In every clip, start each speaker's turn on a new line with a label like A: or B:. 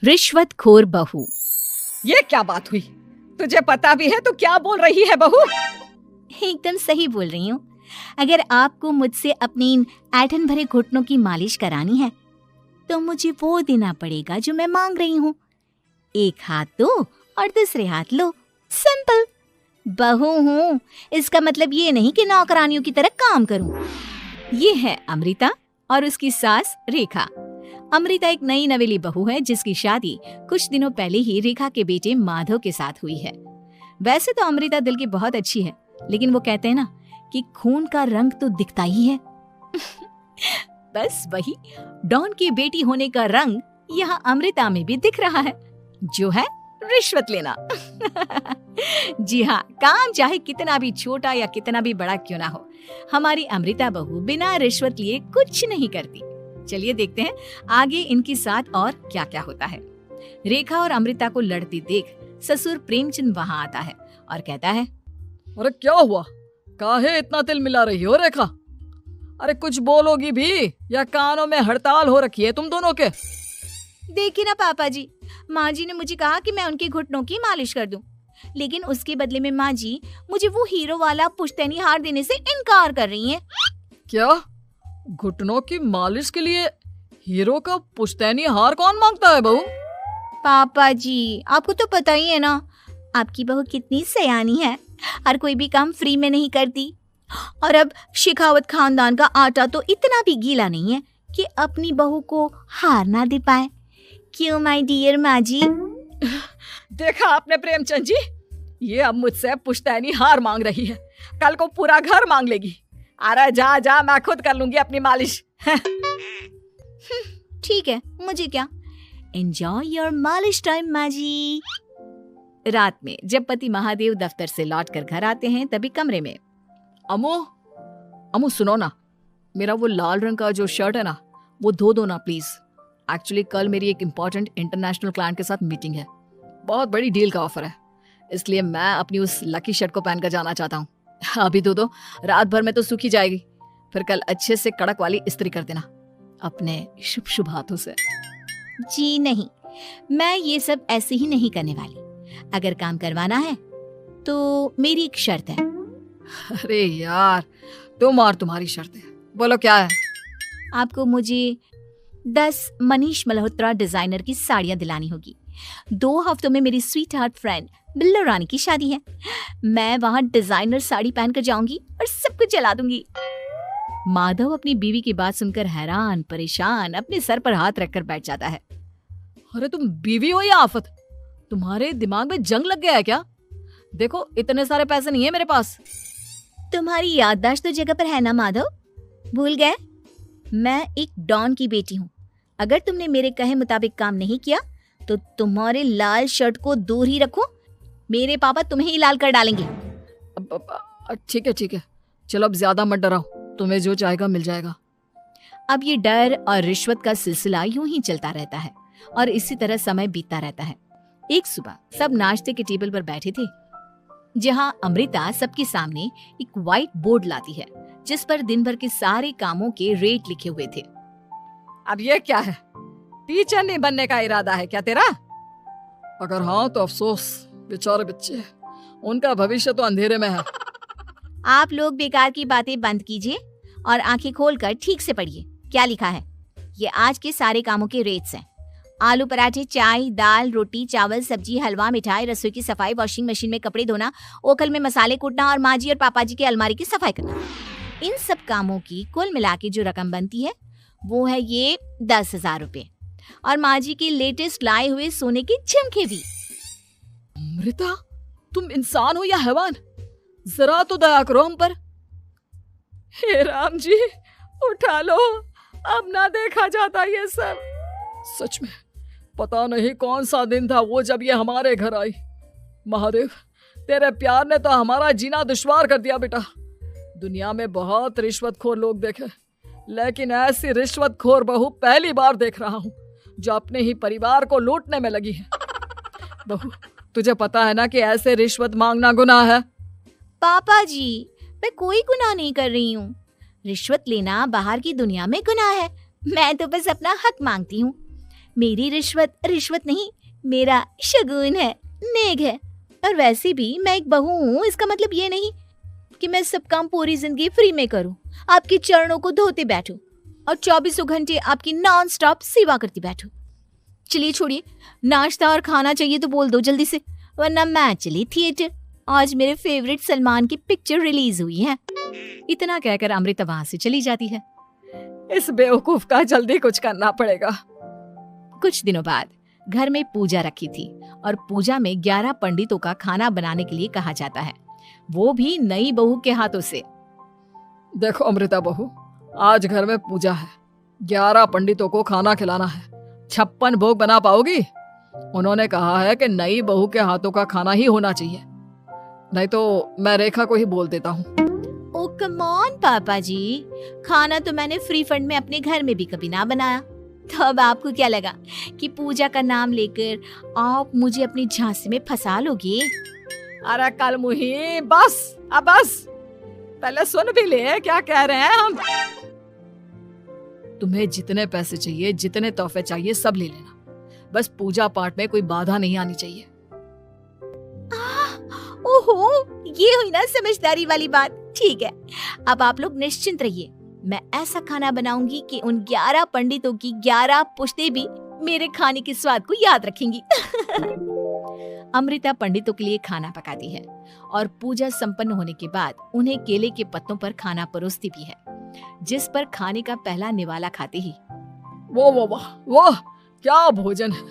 A: रिश्वतखोर बहू।
B: ये क्या बात हुई? तुझे पता भी है तो क्या बोल रही है बहू?
A: एकदम सही बोल रही हूँ। अगर आपको मुझसे अपनी इन ऐंठन भरे घुटनों की मालिश करानी है तो मुझे वो देना पड़ेगा जो मैं मांग रही हूँ। एक हाथ दो और दूसरे हाथ लो, सिंपल। बहू हूँ, इसका मतलब ये नहीं कि नौकरानियों की तरह काम करूँ। ये है अमृता और उसकी सास रेखा। अमृता एक नई नवेली बहू है जिसकी शादी कुछ दिनों पहले ही रेखा के बेटे माधव के साथ हुई है। वैसे तो अमृता दिल की बहुत अच्छी है, लेकिन वो कहते हैं ना कि खून का रंग तो दिखता ही है। बस वही डॉन की बेटी होने का रंग यहाँ अमृता में भी दिख रहा है, जो है रिश्वत लेना। जी हाँ, काम चाहे कितना भी छोटा या कितना भी बड़ा क्यों ना हो, हमारी अमृता बहू बिना रिश्वत लिए कुछ नहीं करती। चलिए देखते हैं आगे इनके साथ और क्या क्या होता है। रेखा और अमृता को लड़ती देख ससुर प्रेमचंद वहाँ आता है और कहता है,
B: अरे क्या हुआ? काहे इतना तिल मिला रही हो रेखा? अरे कुछ बोलोगी भी या कानों में हड़ताल हो रखी है तुम दोनों के?
A: देखिए ना पापा जी, माँ जी ने मुझे कहा कि मैं उनके घुटनों की मालिश कर दूं, लेकिन उसके बदले में माँ जी मुझे वो हीरो वाला पुश्तैनी हार देने से इनकार कर रही हैं।
B: क्या? घुटनों की मालिश के लिए हीरो का पुश्तैनी हार कौन मांगता है बहू?
A: पापा जी, आपको तो पता ही है ना आपकी बहू कितनी सयानी है, हर कोई भी काम फ्री में नहीं करती। और अब शेखावत खानदान का आटा तो इतना भी गीला नहीं है कि अपनी बहू को हार ना दे पाए। क्यों माय डियर माँ जी?
B: देखा आपने प्रेमचंद जी, ये अब मुझसे पुश्तैनी हार मांग रही है, कल को पूरा घर मांग लेगी। अरे जा जा, मैं खुद कर लूंगी अपनी मालिश।
A: ठीक है, मुझे क्या। एंजॉय योर मालिश टाइम माँ जी। रात में जब पति महादेव दफ्तर से लौटकर घर आते हैं तभी कमरे में,
B: अमो सुनो ना, मेरा वो लाल रंग का जो शर्ट है ना वो धो दो ना प्लीज। एक्चुअली कल मेरी एक इम्पोर्टेंट इंटरनेशनल क्लाइंट के साथ मीटिंग है, बहुत बड़ी डील का ऑफर है, इसलिए मैं अपनी उस लकी शर्ट को पहनकर जाना चाहता हूँ। अभी धो दो, रात भर में तो सूखी जाएगी, फिर कल अच्छे से कड़क वाली इस्त्री कर देना अपने शुभ शुभ हाथों से।
A: जी नहीं, मैं ये सब ऐसे ही नहीं करने वाली। अगर काम करवाना है तो मेरी एक शर्त है।
B: अरे यार, तुम और तुम्हारी शर्तें, बोलो क्या है?
A: आपको मुझे 10 मनीष मल्होत्रा डिजाइनर की साड़ियां दिलानी होगी। 2 हफ्तों में मेरी स्वीट हार्ट फ्रेंड बिल्लो रानी की शादी है। मैं वहां डिजाइनर साड़ी पहनकर जाऊंगी और सब कुछ जला दूंगी। माधव अपनी बीवी की बात सुनकर हैरान परेशान अपने सर पर हाथ रखकर बैठ जाता है।
B: अरे तुम बीवी हो या आफत? तुम्हारे दिमाग में जंग लग गया है क्या? देखो इतने सारे पैसे नहीं है मेरे पास।
A: तुम्हारी याददाश्त तो जगह पर है ना माधव, भूल गए? मैं एक डॉन की बेटी हूँ। अगर तुमने मेरे कहे मुताबिक काम नहीं किया तो तुम्हारे लाल शर्ट को दूर ही रखो, मेरे पापा तुम्हें ही लाल कर डालेंगे।
B: ठीक है, चलो अब ज्यादा मत डराओ, तुम्हें जो चाहेगा मिल जाएगा।
A: अब ये डर और रिश्वत का सिलसिला यूं ही चलता रहता है और इसी तरह समय बीतता रहता है। एक सुबह सब नाश्ते के टेबल पर बैठे थे, जहां अमृता सबके सामने एक व्हाइट बोर्ड लाती है जिस पर दिन भर के सारे कामों के रेट लिखे हुए थे।
B: अब ये क्या है? टीचर नहीं बनने का इरादा है क्या तेरा? अगर हाँ तो अफसोस, बेचारे बच्चे, उनका भविष्य तो अंधेरे में है।
A: आप लोग बेकार की बातें बंद कीजिए और आंखें खोलकर ठीक से पढ़िए क्या लिखा है। ये आज के सारे कामों के रेट्स हैं। आलू पराठे, चाय, दाल, रोटी, चावल, सब्जी, हलवा, मिठाई, रसोई की सफाई, वॉशिंग मशीन में कपड़े धोना, ओखल में मसाले कूटना और माँ जी और पापा जी की अलमारी की सफाई करना। इन सब कामों की कुल मिला के जो रकम बनती है वो है ये 10,000 रुपए और माँ जी के लेटेस्ट लाए हुए सोने के झुमके भी।
B: अमृता, तुम इंसान हो या हैवान? जरा तो दया करो हम पर। हे राम जी, उठा लो, अब ना देखा जाता ये सब। सच में पता नहीं कौन सा दिन था वो जब ये हमारे घर आई। महादेव, तेरे प्यार ने तो हमारा जीना दुश्वार कर दिया बेटा। दुनिया में बहुत रिश्वतखोर लोग देखे, लेकिन ऐसी रिश्वतखोर बहू पहली बार देख रहा हूँ जो अपने ही परिवार को लूटने में लगी है। बहू, तुझे पता है ना कि ऐसे रिश्वत मांगना गुनाह है।
A: पापा जी, मैं कोई गुनाह नहीं कर रही हूँ। रिश्वत लेना बाहर की दुनिया में गुनाह है, मैं तो बस अपना हक मांगती हूँ। मेरी रिश्वत रिश्वत नहीं, मेरा शगुन है, नेग है। और वैसे भी मैं एक बहू हूँ, इसका मतलब ये नहीं कि मैं सब काम पूरी जिंदगी फ्री में करूँ, आपके चरणों को धोते बैठूं और 24 घंटे आपकी नॉन स्टॉप सेवा करती बैठूं। चलिए छोड़िए, नाश्ता और खाना चाहिए तो बोल दो जल्दी से, वरना मैं चली थिएटर। आज मेरे फेवरेट सलमान की पिक्चर रिलीज हुई है।
B: इतना कहकर अमृता वहां से चली जाती है। इस बेवकूफ का जल्दी कुछ करना पड़ेगा। कुछ दिनों बाद घर में पूजा रखी थी और पूजा में 11 पंडितों का खाना बनाने के लिए कहा जाता है, वो भी नई बहू के हाथों से। देखो अमृता बहू, आज घर में पूजा है, 11 पंडितों को खाना खिलाना है, 56 भोग बना पाओगी? उन्होंने कहा है कि नई बहू के हाथों का खाना ही होना चाहिए, नहीं तो मैं रेखा को ही बोल देता हूँ।
A: ओ कम ऑन पापा जी, खाना तो मैंने फ्री फंड में अपने घर में भी कभी ना बनाया, तो अब आपको क्या लगा कि पूजा का नाम लेकर आप मुझे अपनी झांसी में फंसा लोगे?
B: अरे कल मुही, बस अब बस, पहले सुन भी ले क्या कह रहे हैं हम। तुम्हें जितने पैसे चाहिए, जितने तोहफे चाहिए, सब ले लेना, बस पूजा पाठ में कोई बाधा नहीं आनी चाहिए।
A: ओहो, ये हुई ना समझदारी वाली बात। ठीक है, अब आप लोग निश्चिंत रहिए, मैं ऐसा खाना बनाऊंगी कि उन 11 पंडितों की 11 पुश्तें भी मेरे खाने के स्वाद को याद रखेंगी। अमृता पंडितों के लिए खाना पकाती है और पूजा संपन्न होने के बाद उन्हें केले के पत्तों पर खाना परोसती भी है, जिस पर खाने का पहला निवाला खाते ही
B: वो वो वाह वाह, क्या भोजन है।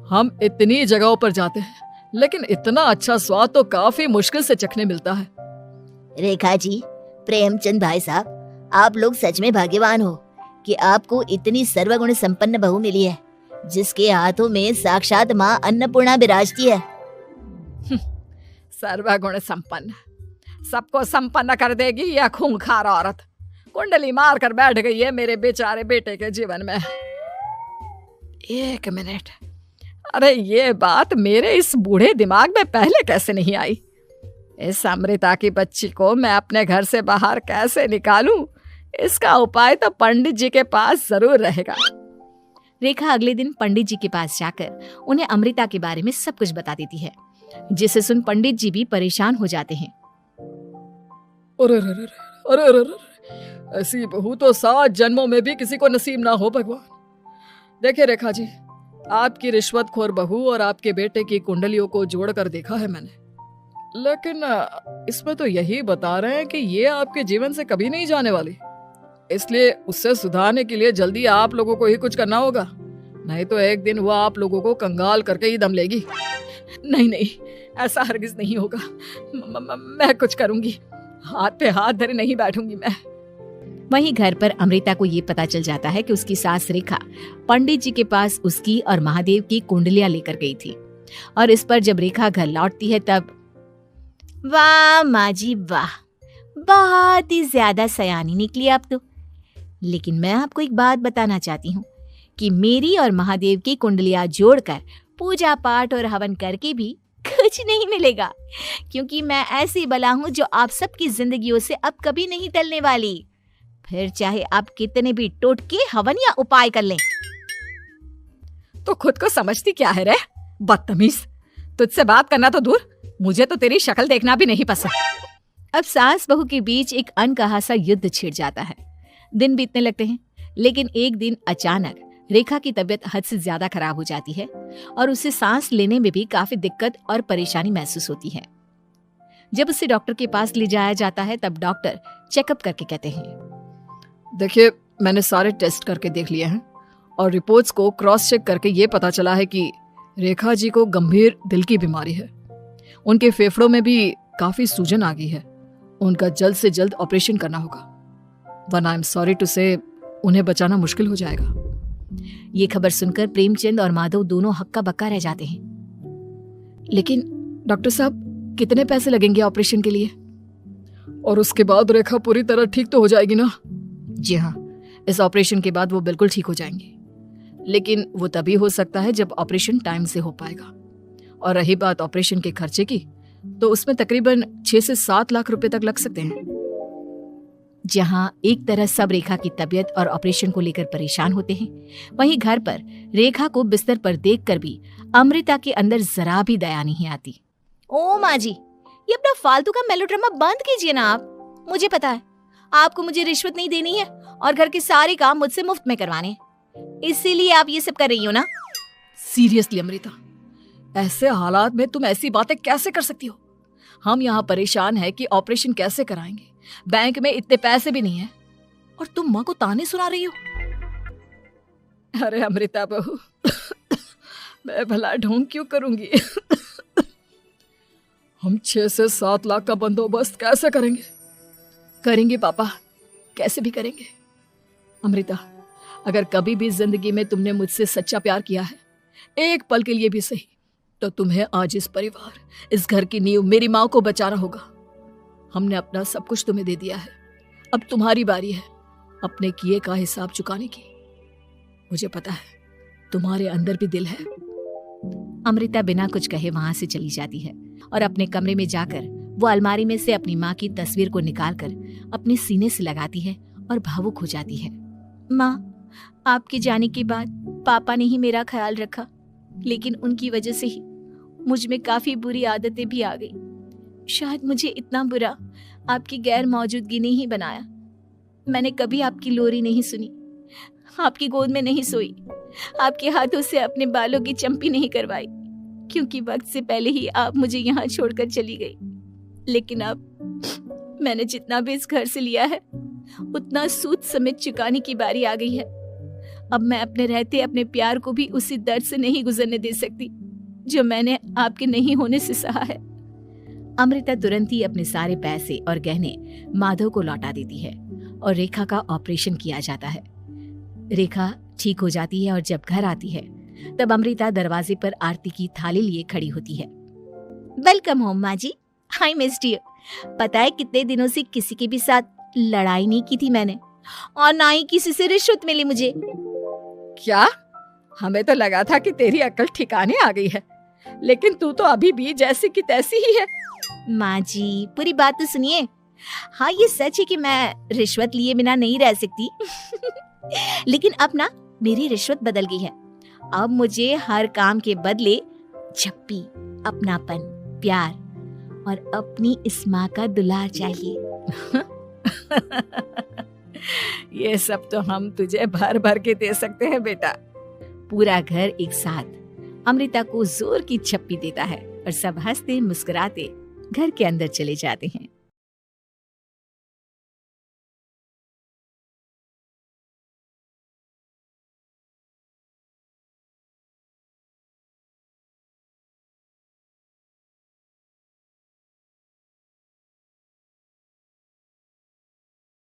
B: हम इतनी जगहों पर जाते हैं, लेकिन इतना अच्छा स्वाद तो काफी मुश्किल से चखने मिलता है।
C: रेखा जी, प्रेमचंद भाई साहब, आप लोग सच में भाग्यवान हो कि आपको इतनी सर्वगुण संपन्न बहू मिली है, जिसके हाथों में साक्षात माँ अन्नपूर्णा विराजती है।
B: सर्वगुण संपन्न, सबको संपन्न कर देगी यह खूंखार औरत, कुंडली मार कर बैठ गई है मेरे बेचारे बेटे के जीवन में। एक मिनट, अरे ये बात मेरे इस बूढ़े दिमाग में पहले कैसे नहीं आई? इस अमृता की बच्ची को मैं अपने घर से बाहर कैसे निकालूं? इसका उपाय तो पंडित जी के पास जरूर रहेगा।
A: रेखा अगले दिन पंडित जी के पास जाकर उन्हें अमृता के बारे में सब कुछ बता देती है, जिसे सुन पंडित जी भी परेशान हो जाते हैं।
B: अरे अरे अरे अरे अरे, ऐसी बहू तो 7 जन्मों में भी किसी को नसीब ना हो भगवान। देखिए रेखा जी, आपकी रिश्वतखोर बहू और आपके बेटे की कुंडलियों को जोड़कर देखा है मैंने, लेकिन इसमें तो यही बता रहे हैं कि ये आपके जीवन से कभी नहीं जाने वाली, इसलिए उससे सुधारने के लिए जल्दी आप लोगों को ही कुछ करना होगा, नहीं तो एक दिन वो आप लोगों को कंगाल करके ही दम लेगी। नहीं नहीं, ऐसा हरगिज नहीं होगा, मैं कुछ करूंगी, हाथ पे हाथ धरे नहीं बैठूंगी मैं।
A: वहीं घर पर अमृता को ये पता चल जाता है कि उसकी सास रेखा पंडित जी के पास उसकी और महादेव की कुंडलियां लेकर गई थी, और इस पर जब रेखा घर लौटती है तब वाह माँ जी वाह, बहुत ही ज्यादा सयानी निकली आप तो। लेकिन मैं आपको एक बात बताना चाहती हूँ कि मेरी और महादेव की कुंडलियां जोड़कर पूजा पाठ और हवन करके भी कुछ नहीं मिलेगा, क्योंकि मैं ऐसी बला हूँ जो आप सबकी जिंदगियों से अब कभी नहीं टलने वाली, फिर चाहे आप कितने भी टोटके हवन या उपाय कर लें।
B: तो खुद को समझती क्या है रे बदतमीज, तुझसे बात करना तो दूर, मुझे तो तेरी शक्ल देखना भी नहीं पसंद।
A: अब सास बहू के बीच एक अनकहा सा युद्ध छिड़ जाता है। दिन बीतने लगते हैं, लेकिन एक दिन अचानक रेखा की तबीयत हद से ज्यादा खराब हो जाती है और उसे सांस लेने में भी काफी दिक्कत और परेशानी महसूस होती है। जब उसे डॉक्टर के पास ले जाया जाता है तब डॉक्टर चेकअप करके कहते हैं,
B: देखिए मैंने सारे टेस्ट करके देख लिए हैं और रिपोर्ट्स को क्रॉस चेक करके ये पता चला है कि रेखा जी को गंभीर दिल की बीमारी है, उनके फेफड़ों में भी काफी सूजन आ गई है, उनका जल्द से जल्द ऑपरेशन करना होगा, वरना आई एम सॉरी टू से उन्हें बचाना मुश्किल हो जाएगा।
A: ये खबर सुनकर प्रेमचंद और माधव दोनों हक्का बक्का रह जाते हैं।
B: लेकिन डॉक्टर साहब, कितने पैसे लगेंगे ऑपरेशन के लिए? और उसके बाद रेखा पूरी तरह ठीक तो हो जाएगी ना?
A: जी हाँ,
B: इस ऑपरेशन के बाद वो बिल्कुल ठीक हो जाएंगे, लेकिन वो तभी हो सकता है जब ऑपरेशन टाइम से हो पाएगा। और रही बात ऑपरेशन के खर्चे की, तो उसमें तकरीबन 6 से 7 लाख रुपए तक लग सकते हैं।
A: जहां एक तरह सब रेखा की तबीयत और ऑपरेशन को लेकर परेशान होते हैं, वहीं घर पर रेखा को बिस्तर पर देखकर भी अमृता के अंदर जरा भी दया नहीं आती।
C: ओ माँ जी, ये अपना फालतू का मेलोड्रामा बंद कीजिए ना आप। मुझे पता है आपको मुझे रिश्वत नहीं देनी है और घर के सारे काम मुझसे मुफ्त में करवाने हैं, इसीलिए आप ये सब कर रही हो ना।
B: सीरियसली अमृता, ऐसे हालात में तुम ऐसी बातें कैसे कर सकती हो? हम यहाँ परेशान हैं कि ऑपरेशन कैसे कराएंगे, बैंक में इतने पैसे भी नहीं है, और तुम माँ को ताने सुना रही हो। अरे अमृता बहू, मैं भला ढोंग क्यों करूंगी? हम 6 से 7 लाख का बंदोबस्त कैसे करेंगे? करेंगे पापा, कैसे भी करेंगे। अमृता, अगर कभी भी जिंदगी में तुमने मुझसे सच्चा प्यार किया है, एक पल के लिए भी सही, तो तुम्हें आज इस परिवार, इस घर की नींव, मेरी माँ को बचाना होगा। हमने अपना सब कुछ तुम्हें दे दिया है, अब तुम्हारी बारी है अपने किए का हिसाब चुकाने की। मुझे पता है तुम्हारे अंदर भी दिल है।
A: अमृता बिना कुछ कहे वहां से चली जाती है और अपने कमरे में जाकर वो अलमारी में से अपनी माँ की तस्वीर को निकालकर अपने सीने से लगाती है और भावुक हो जाती है। माँ, आपके जाने के बाद पापा ने ही मेरा ख्याल रखा, लेकिन उनकी वजह से ही मुझ में काफी बुरी आदतें भी आ गई। शायद मुझे इतना बुरा आपकी गैर मौजूदगी ने ही बनाया। मैंने कभी आपकी लोरी नहीं सुनी, आपकी गोद में नहीं सोई, आपके हाथों से अपने बालों की चंपी नहीं करवाई, क्योंकि वक्त से पहले ही आप मुझे यहाँ छोड़कर चली गई। लेकिन अब मैंने जितना भी इस घर से लिया है, उतना सूद समेत चुकाने की बारी आ गई है। अब मैं अपने रहते अपने प्यार को भी उसी दर्द से नहीं गुजरने दे सकती जो मैंने आपके नहीं होने से सहा है। अमृता तुरंत ही अपने सारे पैसे और गहने माधव को लौटा देती है और रेखा का ऑपरेशन किया जाता है। रेखा ठीक हो जाती है और जब घर आती है तब अमृता दरवाजे पर आरती की थाली लिए खड़ी होती है।
C: वेलकम होम माँ जी, आई मिस्ड यू। पता है कितने दिनों से किसी के भी साथ लड़ाई नहीं की थी मैंने, और ना ही किसी से रिश्वत मिली मुझे।
B: क्या? हमें तो लगा था कि तेरी अक्ल ठिकाने आ गई है, लेकिन तू तो अभी भी जैसी की तैसी ही है।
C: माँ जी, पूरी बात तो सुनिए। हाँ, ये सच है कि मैं रिश्वत लिए बिना नहीं रह सकती। लेकिन अब ना मेरी रिश्वत बदल गई है। अब मुझे हर काम के बदले झप्पी, अपनापन, प्यार और अपनी इस माँ का दुलार चाहिए।
B: ये सब तो हम तुझे भर भर के दे सकते हैं बेटा।
A: पूरा घर एक साथ अमृता को जोर की झप्पी देता है और सब हंसते मुस्कुराते घर के अंदर चले जाते हैं।